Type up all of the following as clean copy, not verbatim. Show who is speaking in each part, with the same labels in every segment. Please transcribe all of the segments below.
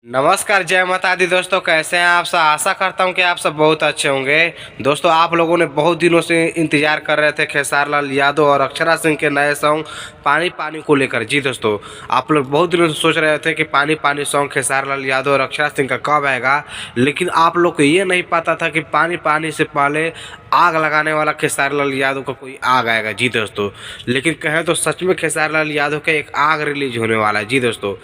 Speaker 1: नमस्कार, जय माता दी दोस्तों। कैसे हैं आप सब? आशा करता हूं कि आप सब बहुत अच्छे होंगे। दोस्तों, आप लोगों ने बहुत दिनों से इंतजार कर रहे थे खेसारी लाल यादव और अक्षरा सिंह के नए सॉन्ग पानी पानी को लेकर। जी दोस्तों, आप लोग बहुत दिनों से सोच रहे थे कि पानी पानी सॉन्ग खेसारी लाल यादव और अक्षरा सिंह का कब आएगा, लेकिन आप लोग को ये नहीं पता था कि पानी पानी से पहले आग लगाने वाला खेसारी लाल यादव का कोई आग आएगा। जी दोस्तों, लेकिन कहें तो सच में खेसारी लाल यादव का एक आग रिलीज होने वाला है। जी दोस्तों,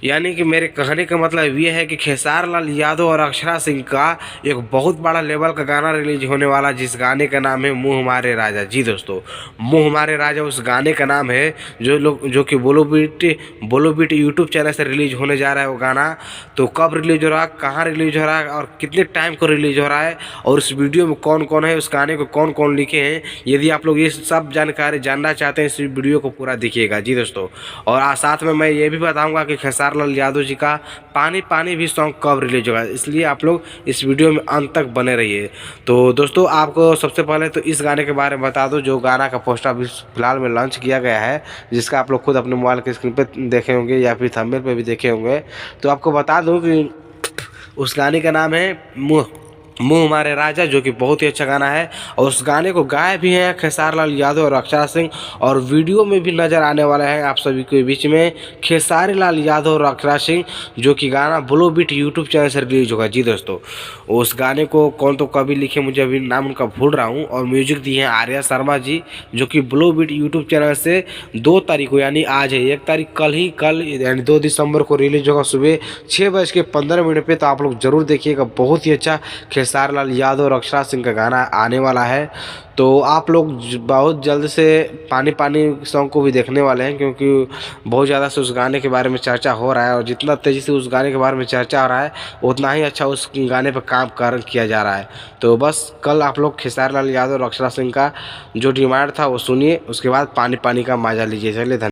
Speaker 1: यानी कि मेरे कहने का मतलब ये है कि खेसारी लाल यादव और अक्षरा सिंह का एक बहुत बड़ा लेवल का गाना रिलीज होने वाला, जिस गाने का नाम है मुँह मारे राजा। जी दोस्तों, मुँह मारे राजा उस गाने का नाम है, जो कि बोलो बीट यूट्यूब चैनल से रिलीज होने जा रहा है वो गाना। तो कब रिलीज हो रहा है, कहाँ रिलीज हो रहा है और कितने टाइम को रिलीज हो रहा है, और उस वीडियो में कौन कौन है, उस गाने को कौन कौन लिखे हैं, यदि आप लोग ये सब जानकारी जानना चाहते हैं इस वीडियो को पूरा देखिएगा। जी दोस्तों, और साथ में मैं ये भी बताऊँगा कि खेसारी लाल यादव जी का पानी पानी भी सॉन्ग कब रिलीज होगा, इसलिए आप लोग इस वीडियो में अंत तक बने रहिए। तो दोस्तों, आपको सबसे पहले तो इस गाने के बारे में बता दूं, जो गाना का पोस्टर अभी फिलहाल में लॉन्च किया गया है, जिसका आप लोग खुद अपने मोबाइल के स्क्रीन पे देखे होंगे या फिर थंबनेल पे भी देखे होंगे। तो आपको बता दूं कि उस गाने का नाम है मुँह हमारे राजा, जो कि बहुत ही अच्छा गाना है। और उस गाने को गाए भी हैं खेसारी लाल यादव और अक्षरा सिंह, और वीडियो में भी नज़र आने वाला है आप सभी के बीच में खेसारी लाल यादव और अक्षरा सिंह, जो कि गाना ब्लो बीट यूट्यूब चैनल से रिलीज होगा। जी दोस्तों, उस गाने को कौन तो कभी लिखे, मुझे अभी नाम उनका भूल रहा हूँ, और म्यूजिक दिए हैं आर्या शर्मा जी, जो कि ब्लो बीट यूट्यूब चैनल से 2 तारीख को, यानी आज है 1 तारीख, कल यानी 2 दिसंबर को रिलीज होगा सुबह 6:15 पे। तो आप लोग जरूर देखिएगा, बहुत ही अच्छा खेसारी लाल यादव और अक्षरा सिंह का गाना आने वाला है। तो आप लोग बहुत जल्द से पानी पानी सॉन्ग को भी देखने वाले हैं, क्योंकि बहुत ज़्यादा से उस गाने के बारे में चर्चा हो रहा है, और जितना तेज़ी से उस गाने के बारे में चर्चा हो रहा है, उतना ही अच्छा उस गाने पर काम किया जा रहा है। तो बस कल आप लोग खेसारी लाल यादव और अक्षरा सिंह का जो डिमांड था वो सुनिए, उसके बाद पानी पानी का मजा लीजिए। चलिए।